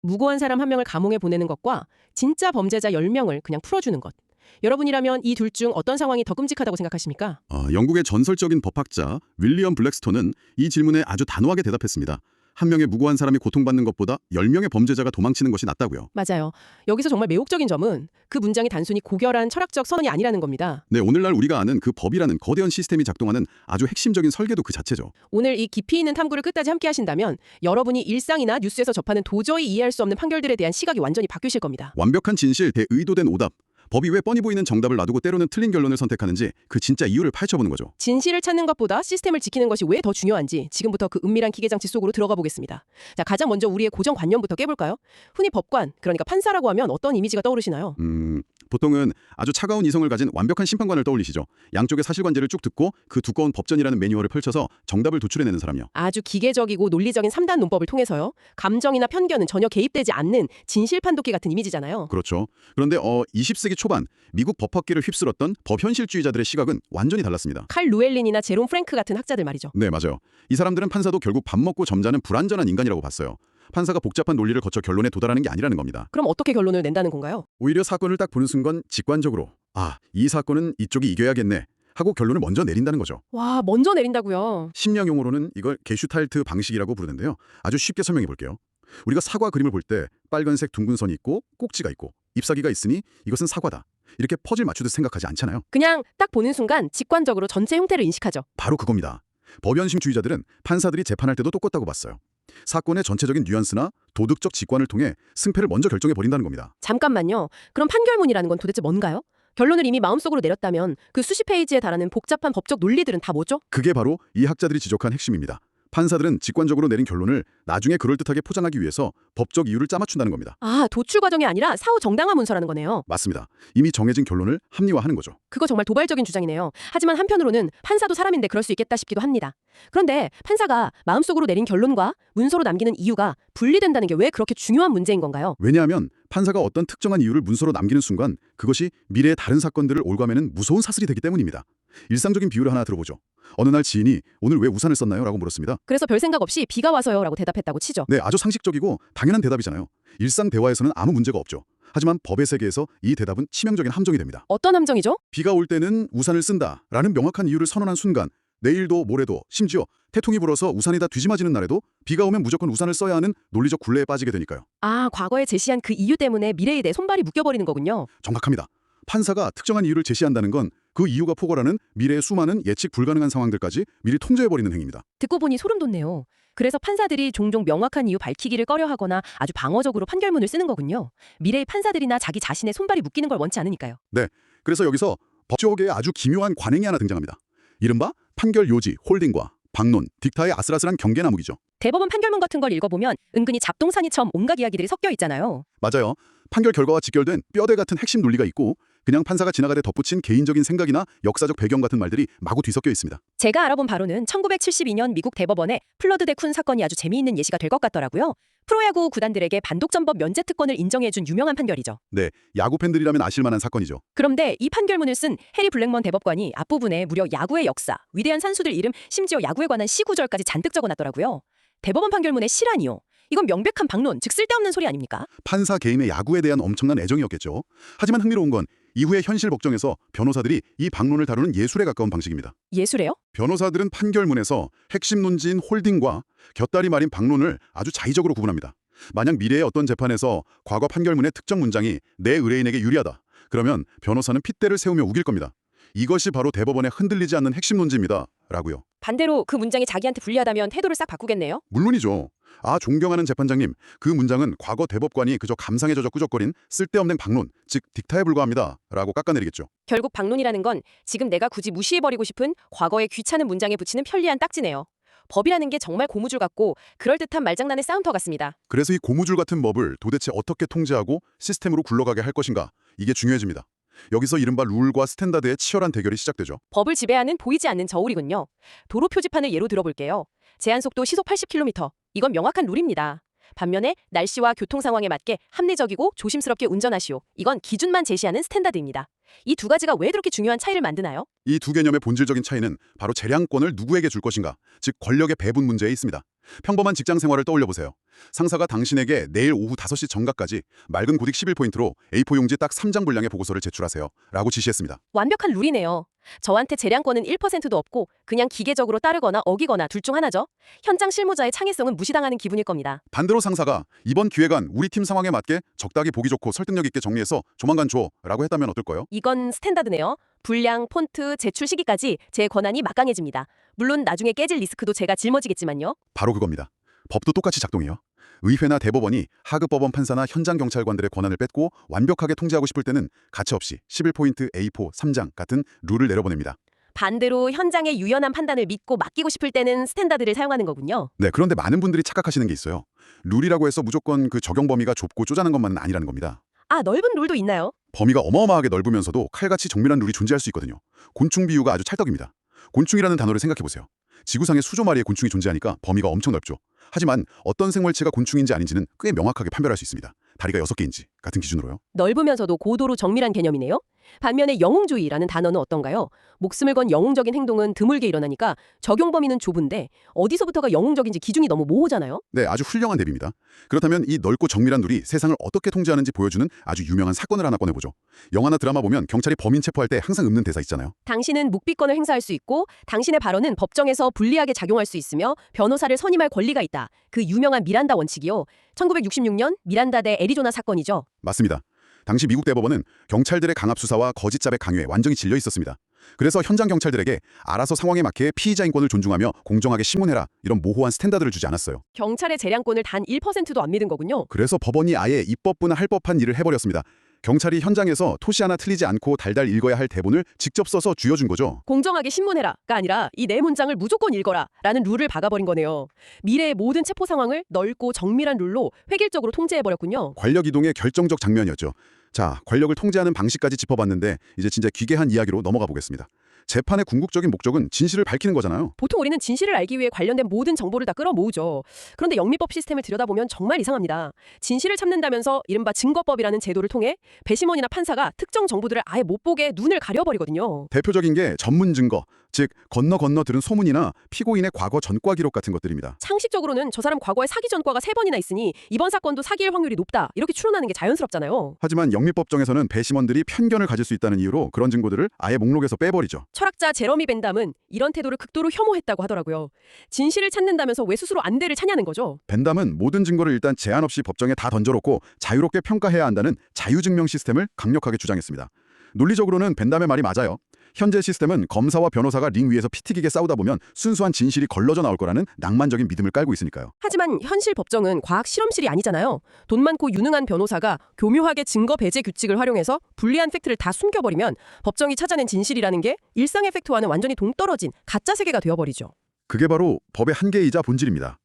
무고한 사람 한 명을 감옥에 보내는 것과 진짜 범죄자 10명을 그냥 풀어주는 것. 여러분이라면 이 둘 중 어떤 상황이 더 끔찍하다고 생각하십니까? 영국의 전설적인 법학자 윌리엄 블랙스톤은 이 질문에 아주 단호하게 대답했습니다. 한 명의 무고한 사람이 고통받는 것보다 10명의 범죄자가 도망치는 것이 낫다고요. 맞아요. 여기서 정말 매혹적인 점은 그 문장이 단순히 고결한 철학적 선언이 아니라는 겁니다. 네, 오늘날 우리가 아는 그 법이라는 거대한 시스템이 작동하는 아주 핵심적인 설계도 그 자체죠. 오늘 이 깊이 있는 탐구를 끝까지 함께 하신다면 여러분이 일상이나 뉴스에서 접하는 도저히 이해할 수 없는 판결들에 대한 시각이 완전히 바뀌실 겁니다. 완벽한 진실 대 의도된 오답. 법이 왜 뻔히 보이는 정답을 놔두고 때로는 틀린 결론을 선택하는지 그 진짜 이유를 파헤쳐보는 거죠. 진실을 찾는 것보다 시스템을 지키는 것이 왜 더 중요한지 지금부터 그 은밀한 기계장치 속으로 들어가 보겠습니다. 자, 가장 먼저 우리의 고정관념부터 깨볼까요? 흔히 법관, 그러니까 판사라고 하면 어떤 이미지가 떠오르시나요? 보통은 아주 차가운 이성을 가진 완벽한 심판관을 떠올리시죠. 양쪽의 사실관계를 쭉 듣고 그 두꺼운 법전이라는 매뉴얼을 펼쳐서 정답을 도출해내는 사람이요. 아주 기계적이고 논리적인 3단 논법을 통해서요. 감정이나 편견은 전혀 개입되지 않는 진실 판독기 같은 이미지잖아요. 그렇죠. 그런데 20세기 초반 미국 법학계를 휩쓸었던 법현실주의자들의 시각은 완전히 달랐습니다. 칼 루엘린이나 제롬 프랭크 같은 학자들 말이죠. 네, 맞아요. 이 사람들은 판사도 결국 밥 먹고 점잖은 불완전한 인간이라고 봤어요. 판사가 복잡한 논리를 거쳐 결론에 도달하는 게 아니라는 겁니다. 그럼 어떻게 결론을 낸다는 건가요? 오히려 사건을 딱 보는 순간 직관적으로 이 사건은 이쪽이 이겨야겠네 하고 결론을 먼저 내린다는 거죠. 와, 먼저 내린다고요? 심리학 용어로는 이걸 게슈탈트 방식이라고 부르는데요. 아주 쉽게 설명해 볼게요. 우리가 사과 그림을 볼 때 빨간색 둥근 선이 있고 꼭지가 있고 잎사귀가 있으니 이것은 사과다. 이렇게 퍼즐 맞추듯 생각하지 않잖아요. 그냥 딱 보는 순간 직관적으로 전체 형태를 인식하죠. 바로 그겁니다. 법연심주의자들은 판사들이 재판할 때도 똑같다고 봤어요. 사건의 전체적인 뉘앙스나 도덕적 직관을 통해 승패를 먼저 결정해버린다는 겁니다. 잠깐만요. 그럼 판결문이라는 건 도대체 뭔가요? 결론을 이미 마음속으로 내렸다면 그 수십 페이지에 달하는 복잡한 법적 논리들은 다 뭐죠? 그게 바로 이 학자들이 지적한 핵심입니다. 판사들은 직관적으로 내린 결론을 나중에 그럴듯하게 포장하기 위해서 법적 이유를 짜맞춘다는 겁니다. 아, 도출 과정이 아니라 사후 정당화 문서라는 거네요. 맞습니다. 이미 정해진 결론을 합리화하는 거죠. 그거 정말 도발적인 주장이네요. 하지만 한편으로는 판사도 사람인데 그럴 수 있겠다 싶기도 합니다. 그런데 판사가 마음속으로 내린 결론과 문서로 남기는 이유가 분리된다는 게 왜 그렇게 중요한 문제인 건가요? 왜냐하면 판사가 어떤 특정한 이유를 문서로 남기는 순간 그것이 미래의 다른 사건들을 올가매는 무서운 사슬이 되기 때문입니다. 일상적인 비유를 하나 들어보죠. 어느 날 지인이 오늘 왜 우산을 썼나요? 라고 물었습니다. 그래서 별 생각 없이 비가 와서요 라고 대답했다고 치죠. 네, 아주 상식적이고 당연한 대답이잖아요. 일상 대화에서는 아무 문제가 없죠. 하지만 법의 세계에서 이 대답은 치명적인 함정이 됩니다. 어떤 함정이죠? 비가 올 때는 우산을 쓴다 라는 명확한 이유를 선언한 순간 내일도 모레도 심지어 태풍이 불어서 우산이 다 뒤집어지는 날에도 비가 오면 무조건 우산을 써야 하는 논리적 굴레에 빠지게 되니까요. 아, 과거에 제시한 그 이유 때문에 미래에 대해 손발이 묶여버리는 거군요. 정확합니다. 판사가 특정한 이유를 제시한다는 건 그 이유가 포괄하는 미래의 수많은 예측 불가능한 상황들까지 미리 통제해버리는 행위입니다. 듣고 보니 소름 돋네요. 그래서 판사들이 종종 명확한 이유 밝히기를 꺼려하거나 아주 방어적으로 판결문을 쓰는 거군요. 미래의 판사들이나 자기 자신의 손발이 묶이는 걸 원치 않으니까요. 네, 그래서 여기서 법조계에 아주 기묘한 관행이 하나 등장합니다. 이른바 판결 요지, 홀딩과 방론, 딕타의 아슬아슬한 경계나무기죠. 대법원 판결문 같은 걸 읽어보면 은근히 잡동사니처럼 온갖 이야기들이 섞여 있잖아요. 맞아요. 판결 결과와 직결된 뼈대 같은 핵심 논리가 있고 그냥 판사가 지나가되 덧붙인 개인적인 생각이나 역사적 배경 같은 말들이 마구 뒤섞여 있습니다. 제가 알아본 바로는 1972년 미국 대법원의 플러드 대쿤 사건이 아주 재미있는 예시가 될 것 같더라고요. 프로야구 구단들에게 반독점법 면제 특권을 인정해준 유명한 판결이죠. 네, 야구 팬들이라면 아실 만한 사건이죠. 그런데 이 판결문을 쓴 해리 블랙먼 대법관이 앞부분에 무려 야구의 역사, 위대한 선수들 이름, 심지어 야구에 관한 시 구절까지 잔뜩 적어놨더라고요. 대법원 판결문의 시라니요. 이건 명백한 반론, 즉 쓸데없는 소리 아닙니까? 판사 개인의 야구에 대한 엄청난 애정이었겠죠. 하지만 흥미로운 건 이후의 현실 법정에서 변호사들이 이 반론을 다루는 예술에 가까운 방식입니다. 예술이요? 변호사들은 판결문에서 핵심 논지인 홀딩과 곁다리 말인 반론을 아주 자의적으로 구분합니다. 만약 미래의 어떤 재판에서 과거 판결문의 특정 문장이 내 의뢰인에게 유리하다. 그러면 변호사는 핏대를 세우며 우길 겁니다. 이것이 바로 대법원에 흔들리지 않는 핵심 논지입니다. 라고요. 반대로 그 문장이 자기한테 불리하다면 태도를 싹 바꾸겠네요? 물론이죠. 존경하는 재판장님, 그 문장은 과거 대법관이 그저 감상에 젖어 꾸적거린 쓸데없는 반론, 즉 딕타에 불과합니다. 라고 깎아내리겠죠. 결국 반론이라는 건 지금 내가 굳이 무시해버리고 싶은 과거의 귀찮은 문장에 붙이는 편리한 딱지네요. 법이라는 게 정말 고무줄 같고 그럴듯한 말장난의 싸움터 같습니다. 그래서 이 고무줄 같은 법을 도대체 어떻게 통제하고 시스템으로 굴러가게 할 것인가, 이게 중요해집니다. 여기서 이른바 룰과 스탠다드의 치열한 대결이 시작되죠. 법을 지배하는 보이지 않는 저울이군요. 도로 표지판을 예로 들어볼게요. 제한속도 시속 80km. 이건 명확한 룰입니다. 반면에 날씨와 교통 상황에 맞게 합리적이고 조심스럽게 운전하시오. 이건 기준만 제시하는 스탠다드입니다. 이 두 가지가 왜 그렇게 중요한 차이를 만드나요? 이 두 개념의 본질적인 차이는 바로 재량권을 누구에게 줄 것인가, 즉 권력의 배분 문제에 있습니다. 평범한 직장 생활을 떠올려 보세요. 상사가 당신에게 내일 오후 5시 정각까지 맑은 고딕 11포인트로 A4 용지 딱 3장 분량의 보고서를 제출하세요. 라고 지시했습니다. 완벽한 룰이네요. 저한테 재량권은 1%도 없고 그냥 기계적으로 따르거나 어기거나 둘 중 하나죠. 현장 실무자의 창의성은 무시당하는 기분일 겁니다. 반대로 상사가 이번 기획안 우리 팀 상황에 맞게 적당히 보기 좋고 설득력 있게 정리해서 조만간 줘 라고 했다면 어떨까요? 이건 스탠다드네요. 분량, 폰트, 제출 시기까지 제 권한이 막강해집니다. 물론 나중에 깨질 리스크도 제가 짊어지겠지만요. 바로 그겁니다. 법도 똑같이 작동해요. 의회나 대법원이 하급 법원 판사나 현장 경찰관들의 권한을 뺏고 완벽하게 통제하고 싶을 때는 가차없이 11포인트 A4 3장 같은 룰을 내려보냅니다. 반대로 현장의 유연한 판단을 믿고 맡기고 싶을 때는 스탠다드를 사용하는 거군요. 네, 그런데 많은 분들이 착각하시는 게 있어요. 룰이라고 해서 무조건 그 적용 범위가 좁고 쪼잔한 것만은 아니라는 겁니다. 아, 넓은 룰도 있나요? 범위가 어마어마하게 넓으면서도 칼같이 정밀한 룰이 존재할 수 있거든요. 곤충 비유가 아주 찰떡입니다. 곤충이라는 단어를 생각해보세요. 지구상에 수조 마리의 곤충이 존재하니까 범위가 엄청 넓죠. 하지만 어떤 생물체가 곤충인지 아닌지는 꽤 명확하게 판별할 수 있습니다. 다리가 6개인지 같은 기준으로요. 넓으면서도 고도로 정밀한 개념이네요. 반면에 영웅주의라는 단어는 어떤가요? 목숨을 건 영웅적인 행동은 드물게 일어나니까 적용 범위는 좁은데 어디서부터가 영웅적인지 기준이 너무 모호잖아요? 네, 아주 훌륭한 대비입니다. 그렇다면 이 넓고 정밀한 룰이 세상을 어떻게 통제하는지 보여주는 아주 유명한 사건을 하나 꺼내보죠. 영화나 드라마 보면 경찰이 범인 체포할 때 항상 읊는 대사 있잖아요. 당신은 묵비권을 행사할 수 있고 당신의 발언은 법정에서 불리하게 작용할 수 있으며 변호사를 선임할 권리가 있다. 그 유명한 미란다 원칙이요. 1966년 미란다 대 애리조나 사건이죠. 맞습니다. 당시 미국 대법원은 경찰들의 강압 수사와 거짓 자백 강요에 완전히 질려 있었습니다. 그래서 현장 경찰들에게 알아서 상황에 맞게 피의자 인권을 존중하며 공정하게 심문해라 이런 모호한 스탠다드를 주지 않았어요. 경찰의 재량권을 단 1%도 안 믿은 거군요. 그래서 법원이 아예 입법부나 할 법한 일을 해버렸습니다. 경찰이 현장에서 토시 하나 틀리지 않고 달달 읽어야 할 대본을 직접 써서 쥐어준 거죠. 공정하게 신문해라가 아니라 이 네 문장을 무조건 읽어라 라는 룰을 박아버린 거네요. 미래의 모든 체포 상황을 넓고 정밀한 룰로 획일적으로 통제해버렸군요. 권력 이동의 결정적 장면이었죠. 자, 권력을 통제하는 방식까지 짚어봤는데 이제 진짜 귀개한 이야기로 넘어가 보겠습니다. 재판의 궁극적인 목적은 진실을 밝히는 거잖아요. 보통 우리는 진실을 알기 위해 관련된 모든 정보를 다 끌어모으죠. 그런데 영미법 시스템을 들여다보면 정말 이상합니다. 진실을 찾는다면서 이른바 증거법이라는 제도를 통해 배심원이나 판사가 특정 정보들을 아예 못 보게 눈을 가려버리거든요. 대표적인 게 전문 증거, 즉 건너 들은 소문이나 피고인의 과거 전과 기록 같은 것들입니다. 상식적으로는 저 사람 과거에 사기 전과가 3번이나 있으니 이번 사건도 사기일 확률이 높다. 이렇게 추론하는 게 자연스럽잖아요. 하지만 영미법정에서는 배심원들이 편견을 가질 수 있다는 이유로 그런 증거들을 아예 목록에서 빼버리죠. 철학자 제러미 벤담은 이런 태도를 극도로 혐오했다고 하더라고요. 진실을 찾는다면서 왜 스스로 안대를 차냐는 거죠. 벤담은 모든 증거를 일단 제한 없이 법정에 다 던져놓고 자유롭게 평가해야 한다는 자유증명 시스템을 강력하게 주장했습니다. 논리적으로는 벤담의 말이 맞아요. 현재 시스템은 검사와 변호사가 링 위에서 피 튀기게 싸우다 보면 순수한 진실이 걸러져 나올 거라는 낭만적인 믿음을 깔고 있으니까요. 하지만 현실 법정은 과학 실험실이 아니잖아요. 돈 많고 유능한 변호사가 교묘하게 증거 배제 규칙을 활용해서 불리한 팩트를 다 숨겨버리면 법정이 찾아낸 진실이라는 게 일상의 팩트와는 완전히 동떨어진 가짜 세계가 되어버리죠. 그게 바로 법의 한계이자 본질입니다.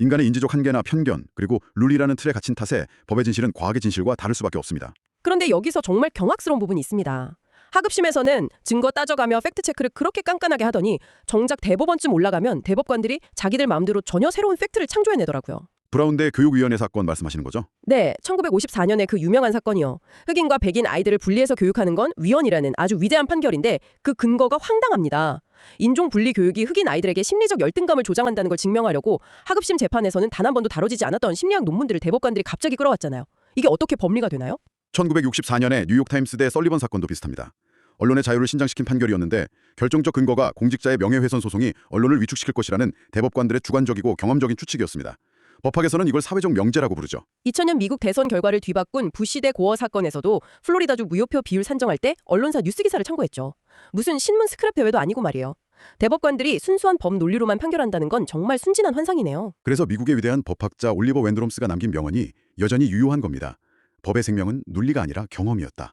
인간의 인지적 한계나 편견, 그리고 룰이라는 틀에 갇힌 탓에 법의 진실은 과학의 진실과 다를 수밖에 없습니다. 그런데 여기서 정말 경악스러운 부분이 있습니다. 하급심에서는 증거 따져가며 팩트체크를 그렇게 깐깐하게 하더니 정작 대법원쯤 올라가면 대법관들이 자기들 마음대로 전혀 새로운 팩트를 창조해내더라고요. 브라운대 교육위원회 사건 말씀하시는 거죠? 네, 1954년에 그 유명한 사건이요. 흑인과 백인 아이들을 분리해서 교육하는 건 위헌이라는 아주 위대한 판결인데 그 근거가 황당합니다. 인종 분리 교육이 흑인 아이들에게 심리적 열등감을 조장한다는 걸 증명하려고 하급심 재판에서는 단 한 번도 다뤄지지 않았던 심리학 논문들을 대법관들이 갑자기 끌어왔잖아요. 이게 어떻게 법리가 되나요? 1964년에 뉴욕타임스 대 설리번 사건도 비슷합니다. 언론의 자유를 신장시킨 판결이었는데 결정적 근거가 공직자의 명예훼손 소송이 언론을 위축시킬 것이라는 대법관들의 주관적이고 경험적인 추측이었습니다. 법학에서는 이걸 사회적 명제라고 부르죠. 2000년 미국 대선 결과를 뒤바꾼 부시 대 고어 사건에서도 플로리다주 무효표 비율 산정할 때 언론사 뉴스 기사를 참고했죠. 무슨 신문 스크랩 대회도 아니고 말이에요. 대법관들이 순수한 법 논리로만 판결한다는 건 정말 순진한 환상이네요. 그래서 미국의 위대한 법학자 올리버 웬드롬스가 남긴 명언이 여전히 유효한 겁니다. 법의 생명은 논리가 아니라 경험이었다.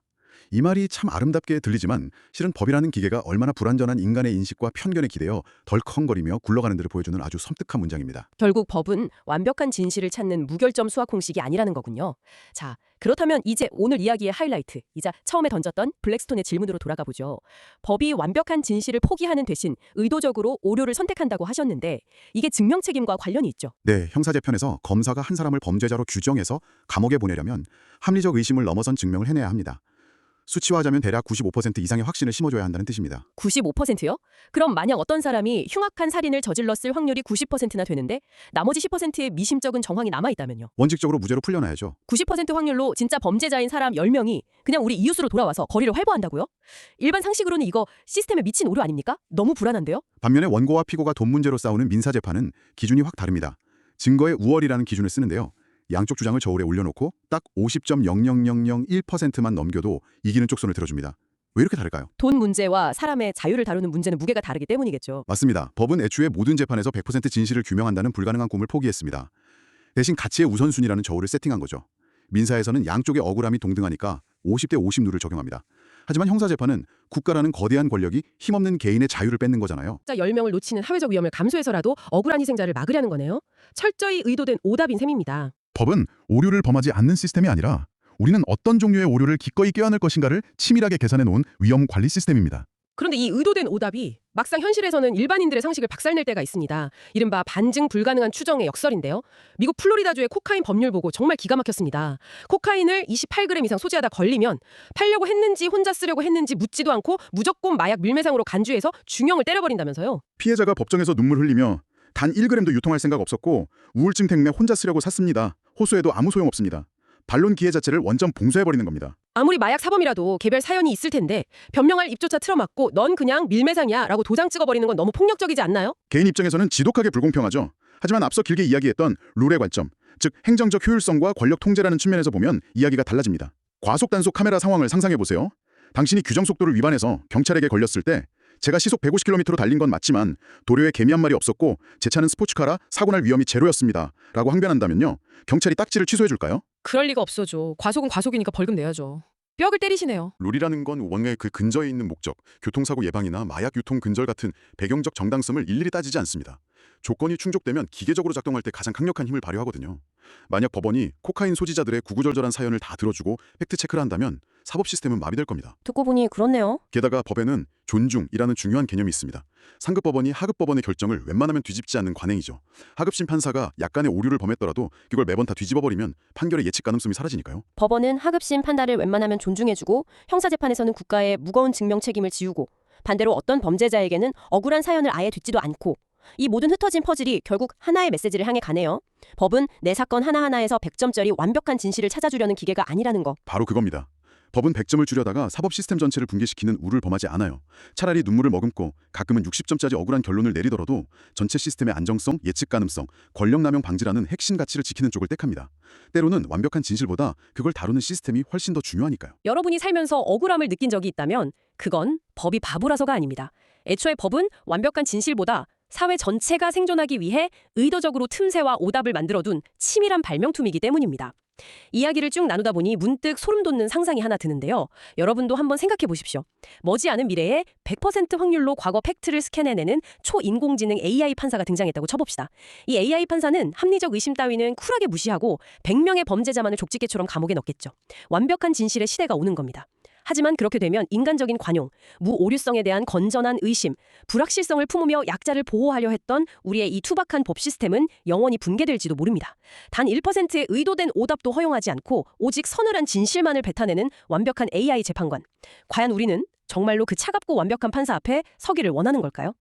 이 말이 참 아름답게 들리지만 실은 법이라는 기계가 얼마나 불완전한 인간의 인식과 편견에 기대어 덜컹거리며 굴러가는 데를 보여주는 아주 섬뜩한 문장입니다. 결국 법은 완벽한 진실을 찾는 무결점 수학 공식이 아니라는 거군요. 자, 그렇다면 이제 오늘 이야기의 하이라이트이자 처음에 던졌던 블랙스톤의 질문으로 돌아가 보죠. 법이 완벽한 진실을 포기하는 대신 의도적으로 오류를 선택한다고 하셨는데 이게 증명 책임과 관련이 있죠. 네, 형사재판에서 검사가 한 사람을 범죄자로 규정해서 감옥에 보내려면 합리적 의심을 넘어선 증명을 해내야 합니다. 수치화하자면 대략 95% 이상의 확신을 심어줘야 한다는 뜻입니다. 95%요? 그럼 만약 어떤 사람이 흉악한 살인을 저질렀을 확률이 90%나 되는데 나머지 10%의 미심쩍은 정황이 남아있다면요. 원칙적으로 무죄로 풀려나야죠. 90% 확률로 진짜 범죄자인 사람 10명이 그냥 우리 이웃으로 돌아와서 거리를 활보한다고요? 일반 상식으로는 이거 시스템에 미친 오류 아닙니까? 너무 불안한데요? 반면에 원고와 피고가 돈 문제로 싸우는 민사재판은 기준이 확 다릅니다. 증거의 우월이라는 기준을 쓰는데요. 양쪽 주장을 저울에 올려놓고 딱 50.00001%만 넘겨도 이기는 쪽 손을 들어줍니다. 왜 이렇게 다를까요? 돈 문제와 사람의 자유를 다루는 문제는 무게가 다르기 때문이겠죠. 맞습니다. 법은 애초에 모든 재판에서 100% 진실을 규명한다는 불가능한 꿈을 포기했습니다. 대신 가치의 우선순위라는 저울을 세팅한 거죠. 민사에서는 양쪽의 억울함이 동등하니까 50대 50 룰을 적용합니다. 하지만 형사재판은 국가라는 거대한 권력이 힘없는 개인의 자유를 뺏는 거잖아요. 자 10명을 놓치는 사회적 위험을 감수해서라도 억울한 희생자를 막으려는 거네요. 철저히 의도된 오답인 셈입니다. 법은 오류를 범하지 않는 시스템이 아니라 우리는 어떤 종류의 오류를 기꺼이 껴안을 것인가를 치밀하게 계산해 놓은 위험 관리 시스템입니다. 그런데 이 의도된 오답이 막상 현실에서는 일반인들의 상식을 박살낼 때가 있습니다. 이른바 반증 불가능한 추정의 역설인데요. 미국 플로리다주의 코카인 법률 보고 정말 기가 막혔습니다. 코카인을 28g 이상 소지하다 걸리면 팔려고 했는지 혼자 쓰려고 했는지 묻지도 않고 무조건 마약 밀매상으로 간주해서 중형을 때려버린다면서요. 피해자가 법정에서 눈물 흘리며 단 1g도 유통할 생각 없었고 우울증 때문에 혼자 쓰려고 샀습니다. 호소해도 아무 소용없습니다. 반론 기회 자체를 원점 봉쇄해버리는 겁니다. 아무리 마약 사범이라도 개별 사연이 있을 텐데 변명할 입조차 틀어막고 넌 그냥 밀매상이야 라고 도장 찍어버리는 건 너무 폭력적이지 않나요? 개인 입장에서는 지독하게 불공평하죠. 하지만 앞서 길게 이야기했던 룰의 관점, 즉 행정적 효율성과 권력 통제라는 측면에서 보면 이야기가 달라집니다. 과속 단속 카메라 상황을 상상해보세요. 당신이 규정 속도를 위반해서 경찰에게 걸렸을 때 제가 시속 150km로 달린 건 맞지만 도로에 개미 한 마리 없었고 제 차는 스포츠카라 사고 날 위험이 제로였습니다. 라고 항변한다면요. 경찰이 딱지를 취소해줄까요? 그럴 리가 없어죠. 과속은 과속이니까 벌금 내야죠. 뼈를 때리시네요. 룰이라는 건 원래 그 근저에 있는 목적, 교통사고 예방이나 마약 유통 근절 같은 배경적 정당성을 일일이 따지지 않습니다. 조건이 충족되면 기계적으로 작동할 때 가장 강력한 힘을 발휘하거든요. 만약 법원이 코카인 소지자들의 구구절절한 사연을 다 들어주고 팩트체크를 한다면 사법 시스템은 마비될 겁니다. 듣고 보니 그렇네요. 게다가 법에는 존중이라는 중요한 개념이 있습니다. 상급 법원이 하급 법원의 결정을 웬만하면 뒤집지 않는 관행이죠. 하급심 판사가 약간의 오류를 범했더라도 그걸 매번 다 뒤집어버리면 판결의 예측 가능성이 사라지니까요. 법원은 하급심 판단을 웬만하면 존중해주고 형사재판에서는 국가의 무거운 증명 책임을 지우고 반대로 어떤 범죄자에게는 억울한 사연을 아예 듣지도 않고 이 모든 흩어진 퍼즐이 결국 하나의 메시지를 향해 가네요. 법은 내 사건 하나하나에서 100점짜리 완벽한 진실을 찾아주려는 기계가 아니라는 거. 바로 그겁니다. 법은 100점을 주려다가 사법 시스템 전체를 붕괴시키는 우를 범하지 않아요. 차라리 눈물을 머금고 가끔은 60점짜리 억울한 결론을 내리더라도 전체 시스템의 안정성, 예측 가능성, 권력 남용 방지라는 핵심 가치를 지키는 쪽을 택합니다. 때로는 완벽한 진실보다 그걸 다루는 시스템이 훨씬 더 중요하니까요. 여러분이 살면서 억울함을 느낀 적이 있다면 그건 법이 바보라서가 아닙니다. 애초에 법은 완벽한 진실보다 사회 전체가 생존하기 위해 의도적으로 틈새와 오답을 만들어둔 치밀한 발명품이기 때문입니다. 이야기를 쭉 나누다 보니 문득 소름 돋는 상상이 하나 드는데요. 여러분도 한번 생각해 보십시오. 머지않은 미래에 100% 확률로 과거 팩트를 스캔해내는 초인공지능 AI 판사가 등장했다고 쳐봅시다. 이 AI 판사는 합리적 의심 따위는 쿨하게 무시하고 100명의 범죄자만을 족집게처럼 감옥에 넣겠죠. 완벽한 진실의 시대가 오는 겁니다. 하지만 그렇게 되면 인간적인 관용, 무오류성에 대한 건전한 의심, 불확실성을 품으며 약자를 보호하려 했던 우리의 이 투박한 법 시스템은 영원히 붕괴될지도 모릅니다. 단 1%의 의도된 오답도 허용하지 않고 오직 서늘한 진실만을 뱉어내는 완벽한 AI 재판관. 과연 우리는 정말로 그 차갑고 완벽한 판사 앞에 서기를 원하는 걸까요?